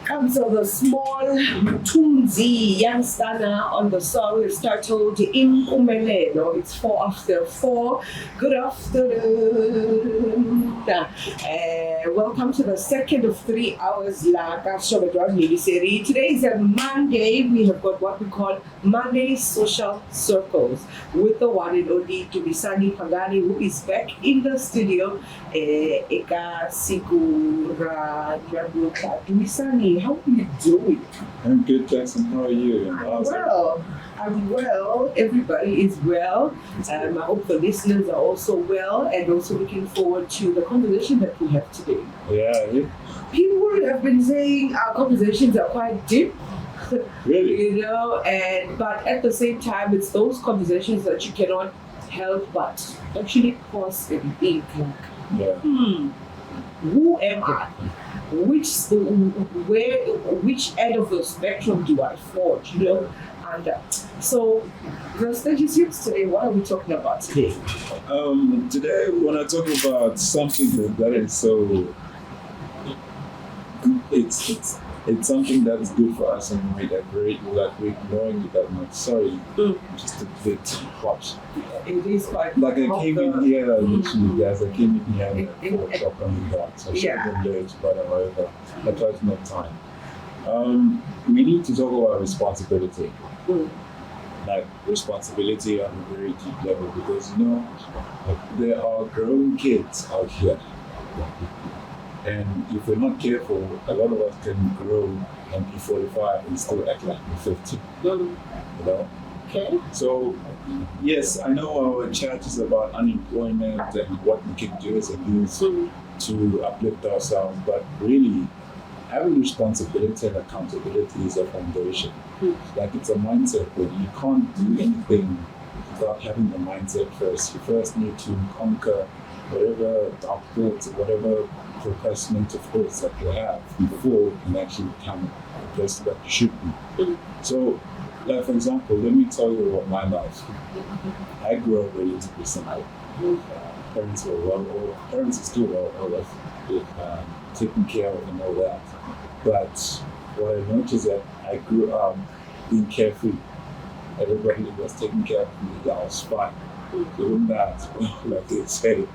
comes of a small Tumzi youngster on the song. It's titled Impumelelo. It's 4 after 4. Good afternoon. Welcome to the second of 3 hours like Asshove Drive. Today is a Monday. We have got what we call Monday Social Circles with the one and only Tumisani Pagani, who is back in the studio. Eka Sigura Tumisani, how are you doing? I'm good, Jackson. How are you? I'm well. Everybody is well. I hope the listeners are also well, and also looking forward to the conversation that we have today. Yeah. People have been saying our conversations are quite deep. Really? But at the same time, it's those conversations that you cannot help but actually pause and think like, who am I? Which end of the spectrum do I fall? And so the stage is yours today. What are we talking about today? Today we want to talk about something that is so. It's something that is good for us, and we're ignoring it that much. Sorry, just a bit hot. It is quite like I came in here literally, guys. I came in here at 4 o'clock coming back, so I should have been late, but however, I tried to make time. We need to talk about responsibility. Like responsibility on a very deep level, because there are grown kids out here. And if we're not careful, a lot of us can grow and be 45 and still act like we're 50. Okay. So, yes, I know our chat is about unemployment and what we can do as a youth to uplift ourselves, but really, having responsibility and accountability is a foundation. Like it's a mindset, but you can't do anything without having the mindset first. You first need to conquer whatever dark thoughts or whatever procrastinative thoughts that you have before you can actually become the person that you should be. So, like for example, let me tell you about my life. I grew up relatively simple. Parents were parents are still well off, taken care of and all that. But what I noticed is that I grew up being carefree. Everybody was taking care of me. I was fine. Doing that, like they say.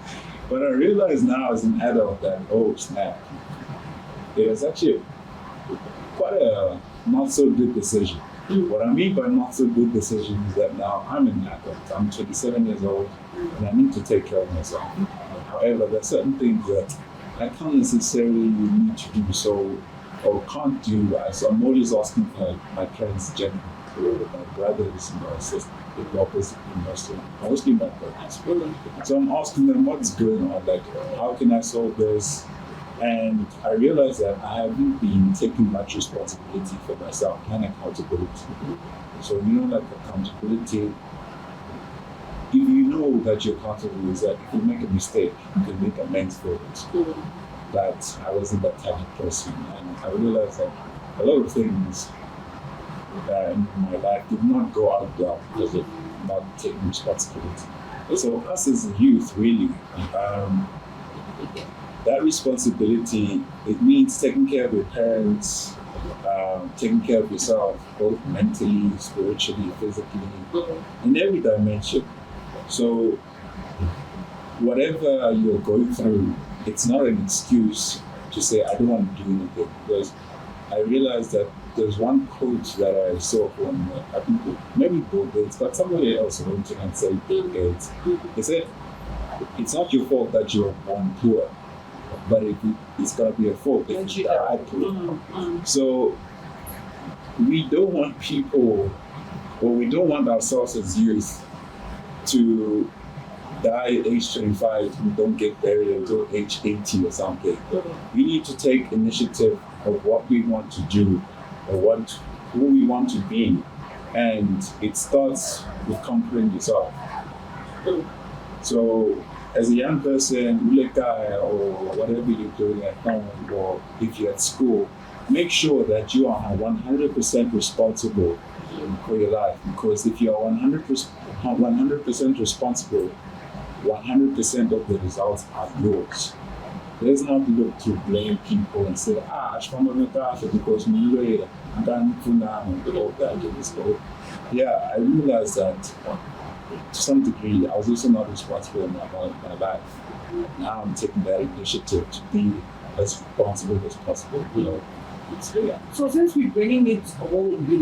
But I realize now as an adult that, oh snap, it was actually quite a not so good decision. What I mean by not so good decision is that now I'm an adult. I'm 27 years old and I need to take care of myself. However, there are certain things that I can't necessarily need to do so or can't do. So I'm always asking for my parents generally, my brothers and my sisters. Mostly my brothers. So I'm asking them what's going on, like how can I solve this? And I realized that I haven't been taking much responsibility for myself and accountability. So like accountability, if you know that you're accountable, is that if you make a mistake, you can make amends for it. But I wasn't that type of person, and I realized that a lot of things in my life did not go out well because of not taking responsibility. So us as a youth, really, that responsibility, it means taking care of your parents, taking care of yourself, both mentally, spiritually, physically, in every dimension. So whatever you're going through, it's not an excuse to say, I don't want to do anything, because I realized that there's one quote that I saw from, I think maybe Bill Gates, but somebody else went to and said Bill Gates. He said, it's not your fault that you're born poor, but it's going to be a fault if you die poor. So we don't want people, or we don't want ourselves as youth to die at age 25 and don't get buried until age 80 or something. We need to take initiative of what we want to do, or who we want to be, and it starts with conquering yourself. So as a young person, or whatever you're doing at home, or if you're at school, make sure that you are 100% responsible for your life, because if you are 100% responsible, 100% of the results are yours. let's not look to blame people and say, it's from the because me later, I can't do now, yeah, I realized that to some degree, I was also not responsible in my life. Now I'm taking that initiative to be as responsible as possible, So since you're bringing it home, to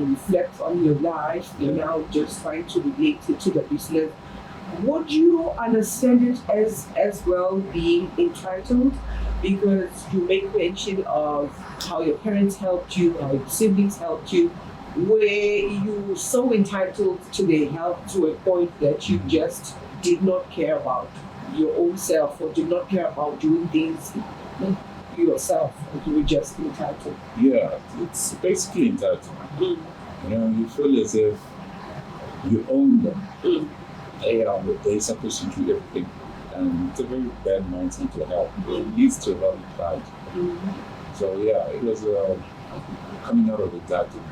reflect on your life, you're now just trying to relate it to the business. Would you understand it as well being entitled? Because you make mention of how your parents helped you, how your siblings helped you, where you so entitled to their help to a point that you just did not care about your own self or did not care about doing things yourself, you were just entitled. Yeah, it's basically entitled. You feel as if you own them. They're supposed to do everything. And it's a very bad mindset to have. It leads to a lot of pride. So yeah, it was coming out of entitled.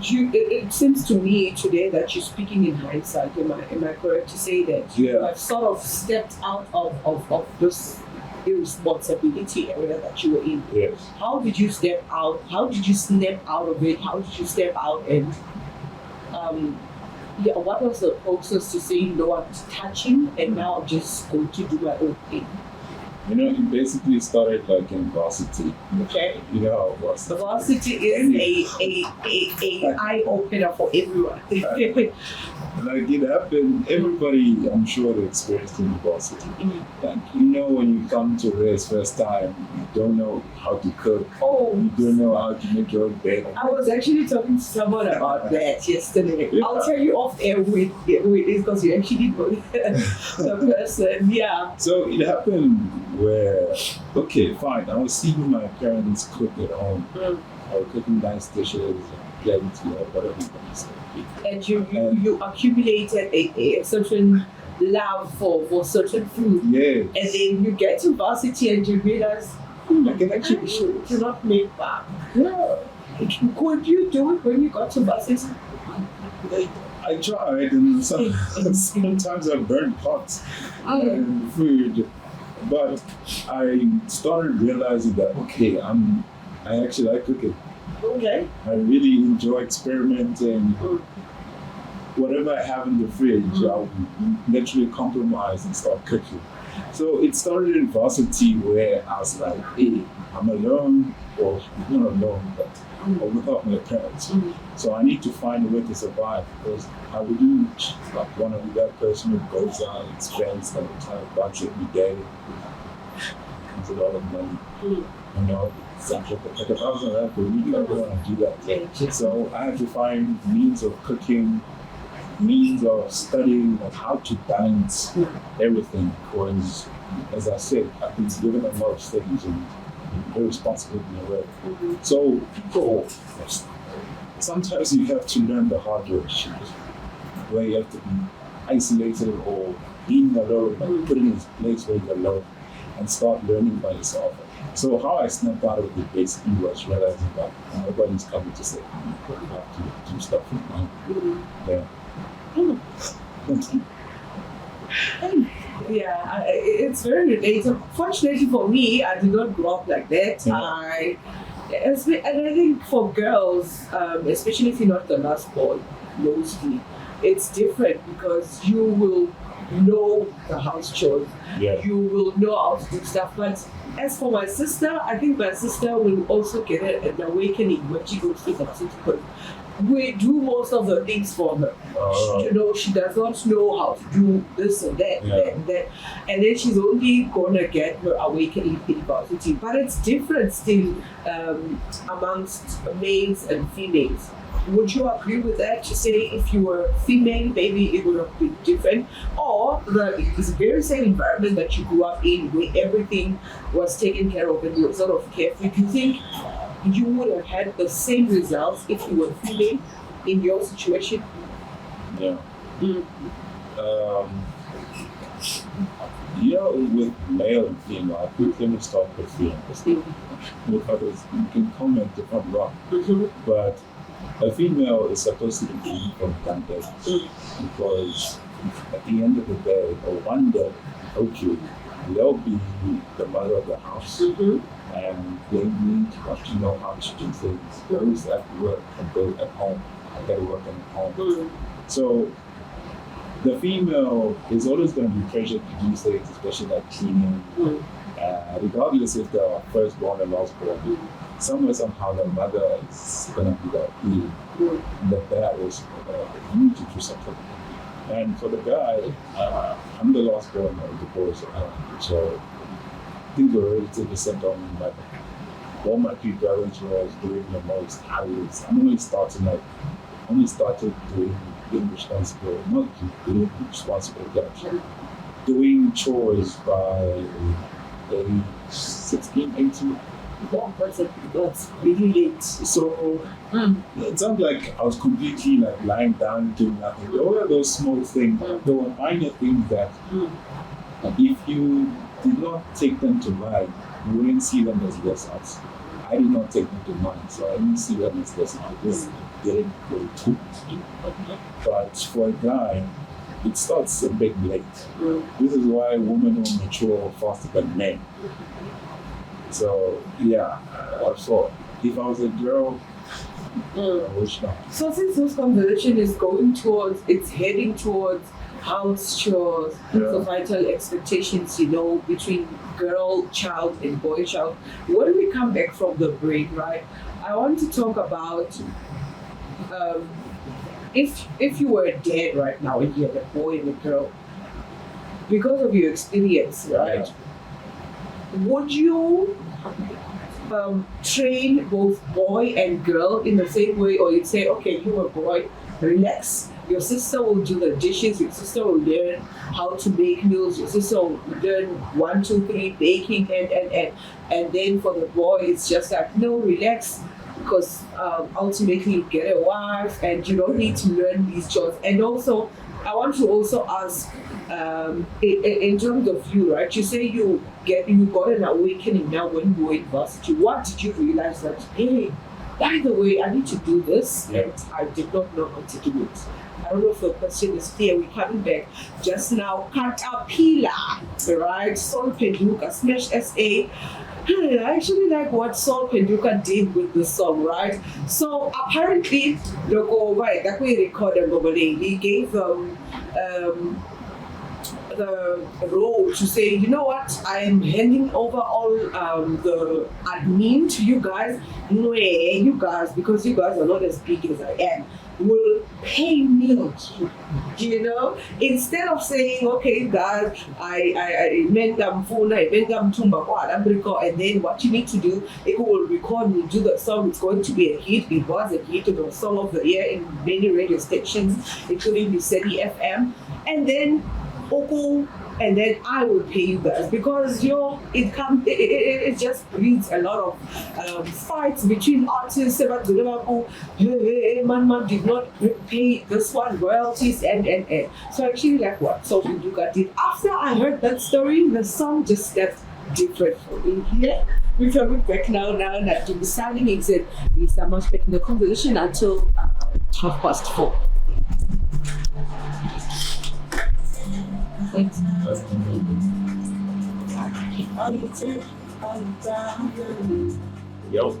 It seems to me today that you're speaking in hindsight. Am I correct to say that you have sort of stepped out of this irresponsibility area that you were in? Yes. How did you step out? How did you snap out of it? How did you step out and what was the process to say, no, I'm touching and now I'm just going to do my own thing? It basically started like in varsity. Okay. You know how varsity. Varsity is a eye opener for everyone. Like it happened, everybody I'm sure experienced in varsity. Like when you come to race first time, you don't know how to cook. You don't know how to make your own bed. I was actually talking to someone about that yesterday. Yeah. I'll tell you off air with this because you actually know the person. Yeah. So it happened where, okay, fine, I was seeing my parents cook at home. I was cooking nice dishes, plenty of whatever you want to say. And you accumulated a certain love for certain food. Yes. And then you get to varsity and you realize, I can actually do not make that. Yeah. Could you do it when you got to varsity? I tried, and sometimes I burned pots and food. But I started realizing that, okay, I actually like cooking. Okay. I really enjoy experimenting. Whatever I have in the fridge, I'll literally compromise and start cooking. So it started in varsity where I was like, hey, I'm alone, or not alone, but without my parents. So I need to find a way to survive because I wouldn't want to be that person who goes out and spends like a bunch every day. It's a lot of money. Like $1,000 per week, I don't want to do that. So I had to find means of cooking, means of studying on how to balance everything because, as I said, I've been given a lot of things and very responsible in my work. So sometimes you have to learn the hard way, where you have to be isolated or being alone, like putting in a place where you're alone and start learning by yourself. So how I snapped out of it basically was realizing that nobody's coming to say you have to do stuff with me. Yeah. Yeah, it's very relatable. Fortunately for me, I did not grow up like that. And I think for girls, especially if you're not the last born, mostly, it's different because you will know the house chores. You will know how to do stuff. But as for my sister, I think my sister will also get an awakening when she goes to the because we do most of the things for her. She does not know how to do this and that, and that. And then she's only gonna get her awakening in varsity. But it's different still amongst males and females. Would you agree with that? To say if you were female, maybe it would have been different, or it's the very same environment that you grew up in, where everything was taken care of and you were sort of carefree. Do you think you would have had the same results if you were female in your situation? Yeah. With male and female, I think let me start with female. With others, you can comment if I'm wrong. But a female is supposed to be from context because at the end of the day, or one day, okay, they'll be the mother of the house, and they need to know how to do things. Those at work and those at home, that work at home. So the female is always going to be pressured to do things, especially like cleaning, regardless if they're firstborn or lastborn. Somewhere, somehow, the mother is going to be the lead. The dad is you need to do something. And for the guy, I'm the lastborn of the boys, so things were relatively set on me. But all my three brothers were doing the most. I'm only started doing being responsible, not being responsible, but doing chores by age 16, 18. Yeah, that's really late. So it sounds like I was completely like lying down doing nothing. There were those small things, there were minor things that if you did not take them to mind, you wouldn't see them as lessons. I did not take them to mind, so I didn't see them as lessons. I just didn't go to. But for a guy, it starts a bit late. This is why women will mature faster than men. So yeah, I thought if I was a girl, I wish not. So since this conversation is it's heading towards house chores, societal expectations, between girl child and boy child, when we come back from the break, right, I want to talk about if you were a dad right now and you had a boy and a girl, because of your experience, right? Would you train both boy and girl in the same way, or you'd say, okay, you're a boy, relax, your sister will do the dishes, your sister will learn how to make meals, your sister will learn 1, 2, 3 baking, and then for the boy it's just like, no, relax, because ultimately you get a wife and you don't need to learn these chores. And also I want to also ask, in terms of you, right? You say you got an awakening now when you were in varsity. What did you realize that, hey, by the way, I need to do this, and I did not know how to do it? I don't know if the question is clear. We're coming back just now. Caterpillar, right? Sol Penduka, Smash SA. I actually like what Sol Penduka did with the song, right? So apparently, that we recorded normally, he gave the role to say, you know what, I'm handing over all the admin to you guys. You guys, because you guys are not as big as I am, will pay me. Instead of saying, okay guys, I and then what you need to do, it will record and do the song. It's going to be a hit. It was a hit, it was song of the year in many radio stations, including the City FM. And then and then I will pay you guys, because it just breeds a lot of fights between artists about man did not pay this one royalties and so actually like what So Penduka did. After I heard that story, the song just got different for me. We're coming back now that to the sounding exit. We must back in the conversation until 4:30. Thanks. Yo.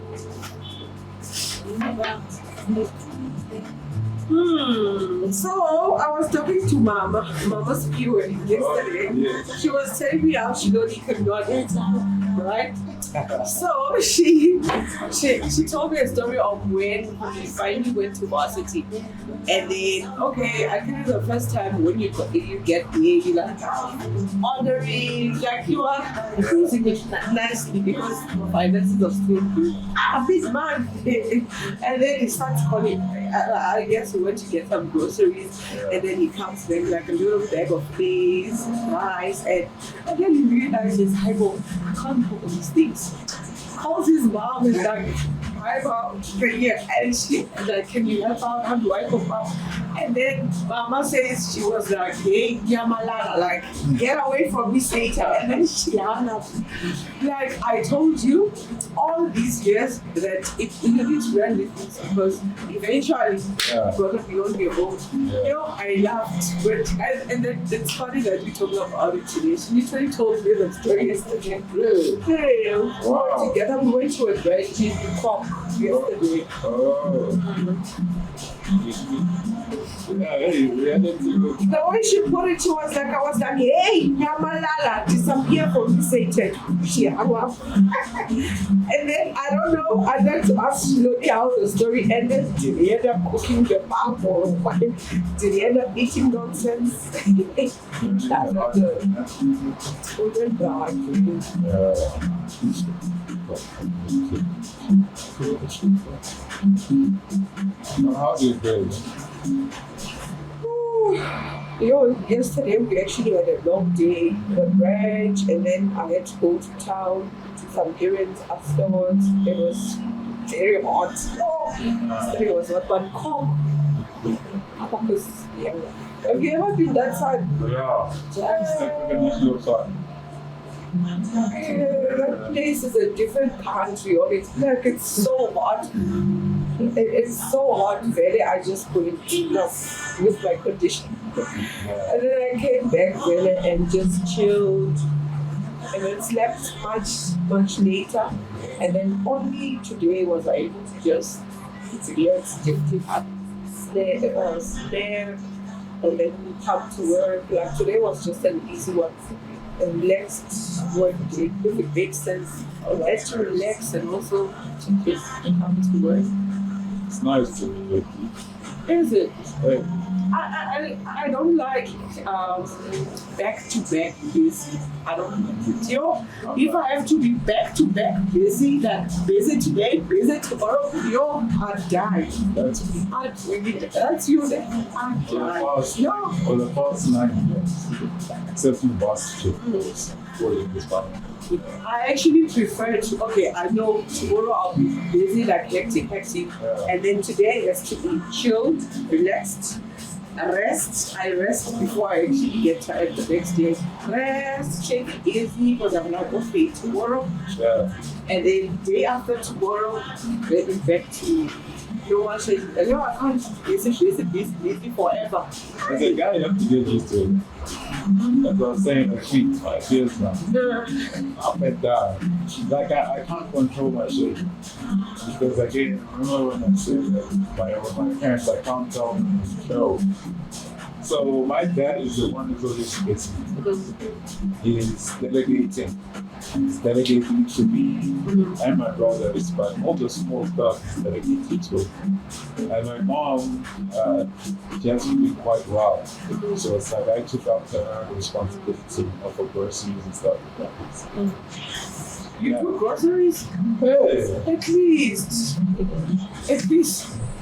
So I was talking to Mama's viewer yesterday. She was telling me how she don't even know it, right? So she told me a story of when she finally went to varsity, and then I think the first time when you get there, you like honoring, like you are using it nicely because finances are still good. This man, and then he starts calling. I guess he went to get some groceries, and then he comes back like a little bag of peas, rice, and then he realizes, I can't cook all these things. Calls his mom and like, and she like, can you help out? How do I cook out? And then Mama says she was like, hey, Yamalala, like, get away from me, Satan. And then she laughed. Like, I told you all these years that it is really because eventually you're going to be on your own. You know, I laughed. But, and then it's funny that we talked about it today. She literally told me the story yesterday. Hey, we were together, we went to a brunch in Cork yesterday. The way she put it, I was like, hey, Yamalala, disappear from me, Satan. She hung up. And then, I don't know, I'd like to ask Lonene how the story ended. Did he end up cooking the pap or what? Did he end up eating nonsense? That's not good. How do you feel? Yesterday we actually had a long day at a branch, and then I had to go to town to some errands afterwards. It was very hot. Yesterday was hot, but calm. Have you ever been that side? Yeah. That place is a different country. It's so hot. It's so hot, really. I just couldn't keep up with my condition. And then I came back really and just chilled. And then slept much later. And then only today was I able to just relax, sleep, and then come to work. Like today was just an easy one. A relaxed work day, if it makes sense. I like to relax and also to just come to work. It's nice to be with you. Is it? I don't like back-to-back busy. I don't like it. You know, if I have to be back-to-back busy, like busy today, busy tomorrow, I'd die. That's you then. I'd die. For the past 9 years, except in the past 2 years, I actually prefer to, I know tomorrow I'll be busy, like hectic, and then today has to be chilled, relaxed. I rest before I actually get tired the next day. Rest, take it easy because I'm not going to be tomorrow. Yeah. And then day after tomorrow, getting back to I can't busy forever. As a guy, you have to get used to it. As I was saying, 5 years now. Up and down. Like I can't control my shape. Because again, remember when I said that my parents, I can't tell them no. So my dad is the one who's always gets me. He's delegating. He's delegating to me and my brother is by all the small stuff he's delegating to. And my mom, she hasn't been quite well. So it's like I took up the responsibility of her groceries and stuff like that. You do groceries? Hey. At least.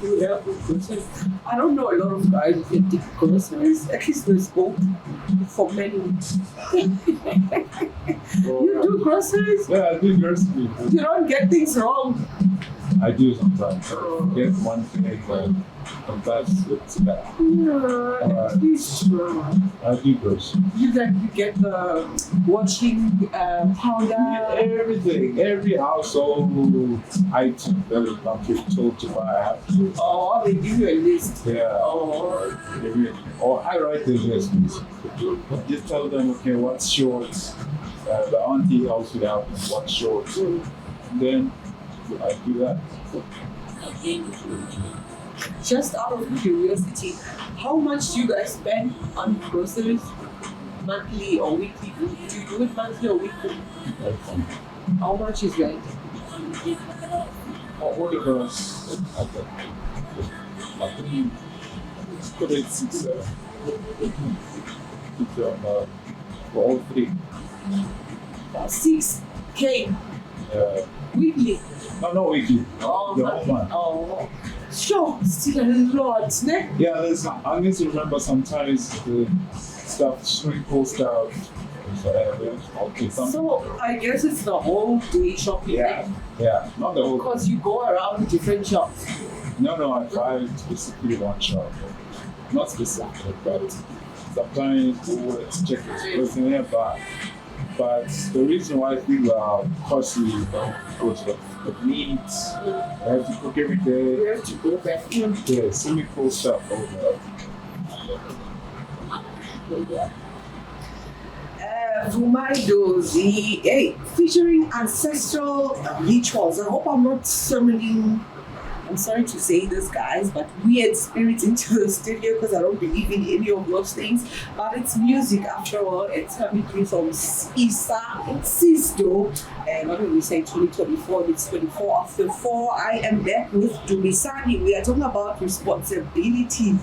You help with groceries. I don't know a lot of guys who can take groceries. At least there's hope for many. You do groceries? Yeah, I do groceries. You don't get things wrong. I do sometimes. I get one thing, but sometimes it's bad. At least I do groceries. you get the washing powder. Everything, every household item that is not told to buy, I have to. Oh, they give you a list. Yeah. Or I write the list. Just tell them, okay, what's short? The auntie helps me out with what's short. Then I do that. Just out of curiosity, how much do you guys spend on groceries? Monthly or weekly? Do you do it monthly or weekly? How much is that? All of us, I think, put it 6, for all 3. 6K weekly. No, not weekly. Oh, The whole month. Oh, sure, still a lot, ne? Yeah, I need to remember sometimes the stuff shrinkles out. Okay, So I guess it's the whole day shopping. Yeah, not the whole. Because you go around different shops. No, I buy basically one shop. not specific, but sometimes we will check it personally, but the reason why people are costly, go to the meat, I have to cook every day. We have to go back. Yeah, semi-cool stuff over. Vumadozi, hey, featuring ancestral rituals. I hope I'm not summoning, I'm sorry to say this, guys, but weird spirits into the studio because I don't believe in any of those things. But it's music after all. It's coming through from Isa Sisto. And what did we say? 2024, it's 24 after 4. I am back with Dumisani. We are talking about responsibility,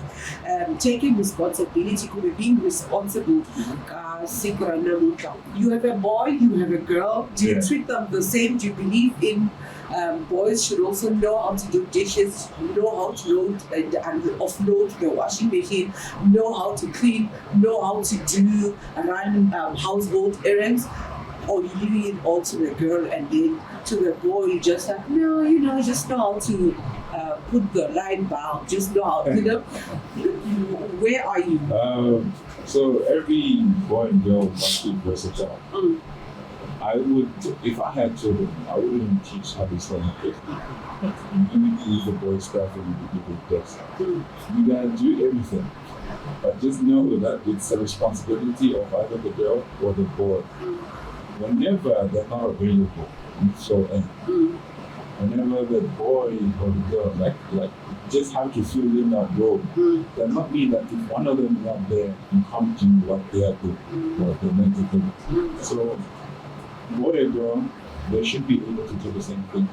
taking responsibility, being responsible. You have a boy, you have a girl. Do you treat them the same? Do you believe in boys should also know how to do dishes, know how to load and offload the washing machine, know how to clean, know how to do run household errands? Or you leave it all to the girl and then to the boy, you just like, no, just know how to put the line down, just know how, where are you? So every boy and girl must be versatile. I would, if I had children, I wouldn't teach how to sell quickly. You do the boy stuff and you do the desk. You gotta do everything. But just know that it's a responsibility of either the girl or the boy. Whenever they're not available, so whenever the boy or the girl like just have to fill in that role, that not mean that if one of them is not there, you come to what they are doing or they're meant to do. So boy and girl, they should be able to do the same thing,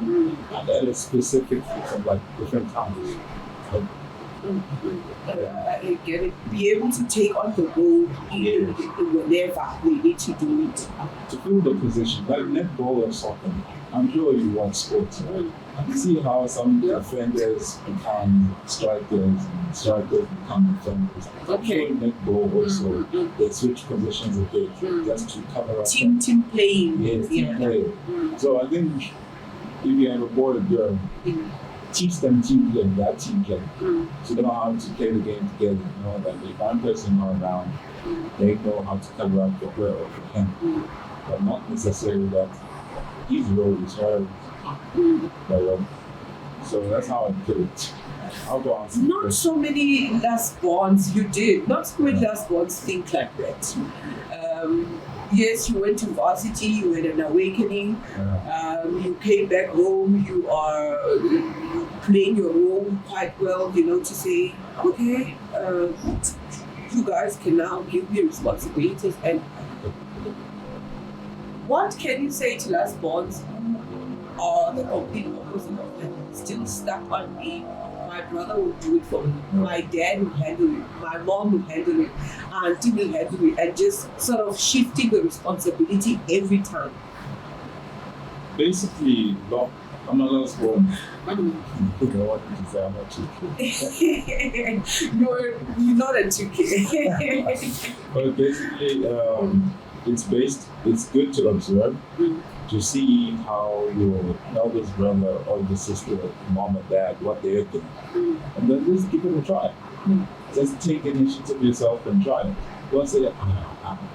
and that is specific from like different times. I get it. Be able to take on the role whenever we need to do it. To fill the position, like netball or soccer, I'm sure you watch sports, right? I see how some defenders become strikers and strikers become defenders. Okay. I'm sure netball also, they switch positions a bit just to cover up. Team playing. Yes, team play. So I think if you have a boy or girl, teach them team play, that team play. So they know how to play the game together. You know, that if one person not around, they know how to cover up for her or for him. But not necessarily that his role is hers. So that's how I put it. I'll go on. Not so many last bonds you did. Not so many last bonds think like that. Yes, you went to varsity, you had an awakening, you came back home, you are playing your role quite well, to say, okay, you guys can now give me responsibilities. And what can you say to last bonds who are the complete opposite of that? Still stuck on me. My brother will do it for me. My dad will handle it. My mom will handle it. Auntie will handle it. And just sort of shifting the responsibility every time. Basically, I'm not last born. I want to say I'm not too You're not a 2K. But basically, it's good to observe, to see how your eldest brother or the sister, mom and dad, what they're doing. And then just give it a try. Just take initiative yourself and try it. Don't say,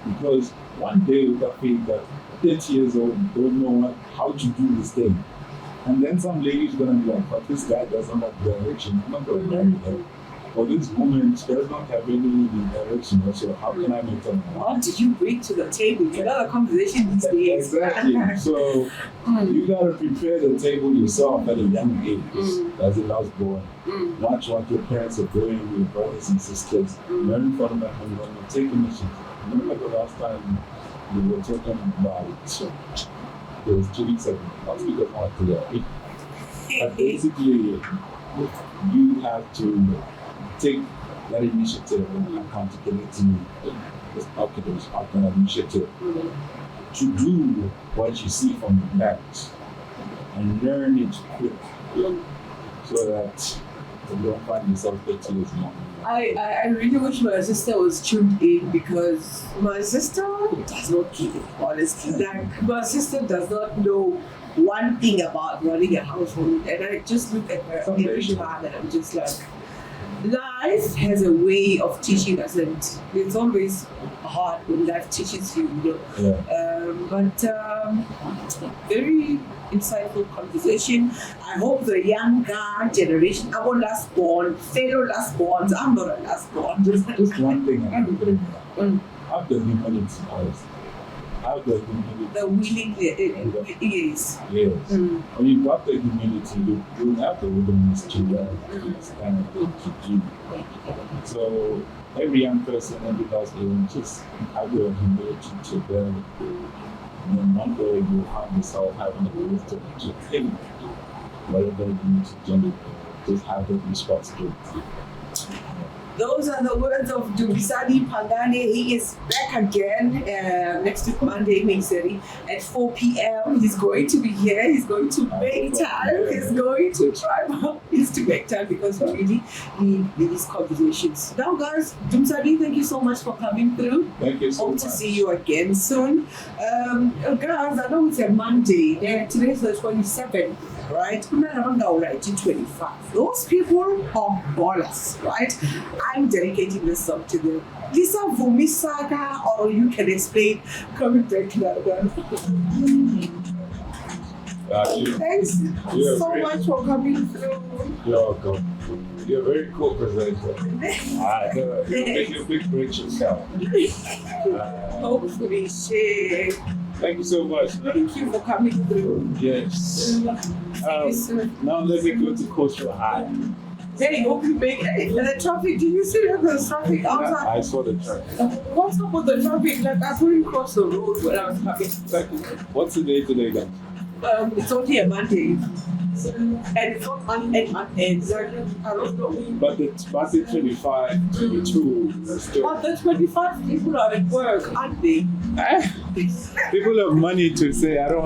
because one day you'll feel that 30 years old don't know how to do this thing. And then some lady's gonna be like, but this guy doesn't have direction, I'm not gonna marry her. Or this woman does not have any direction, so how can I make them? What did you bring to the table? It's another conversation these days. Exactly. So you gotta prepare the table yourself at a young age, as a last born. Watch what your parents are doing with your brothers and sisters. Learn from them and take initiative. Remember the last time we were talking about it? It was 2 weeks ago. Not because I want to today. But basically, you have to take that initiative and accountability, initiative to do what you see from your parents and learn it quick so that you don't find yourself 30 years more. I really wish my sister was tuned in because my sister does not care, honestly. Like, my sister does not know one thing about running a household, and I just look at her every time and I'm just like, life has a way of teaching us, and it's always hard when life teaches you, but very insightful conversation. I hope the younger generation, our last born, fellow last borns, I'm not a last born. Just one thing, have the humility first. Have the humility. The willing, yes. Yes. When you got the humility, you have the willingness to learn and understand and to do. So every young person, every last year, just have the humility to learn. And then one day you'll find yourself having the wisdom to think whatever you need to do. Just have that responsibility. Those are the words of Dumisani Pangane. He is back again next week, Monday, May at 4 p.m. He's going to be here. He's going to make time. He's going to try my best to make time because we really need these conversations. Now, guys, Dumisani, thank you so much for coming through. Thank you so much. Hope to see you again soon. Guys, I know it's a Monday. Today's the 27th. Right? 25. Those people are ballers, right? I'm dedicating this song to them. Lisa Vumi Saga, or you can explain coming back to that again. Thanks so much for coming through. You're welcome. You're a very cool presenter. You'll make a big break yourself. Hopefully, share. Thank you so much. Thank you for coming through. Yes. Now let me go to Coastal High. Hey, hope you make it. The traffic, do you see that there's traffic outside? I saw the traffic. What's up with the traffic? Like, I couldn't cross the road when I was coming. What's the day today, guys? It's only a Monday. And it's not Monday. I don't know. But the 25, 22 is still. But the 25 people are at work, aren't they? People have money to say, I don't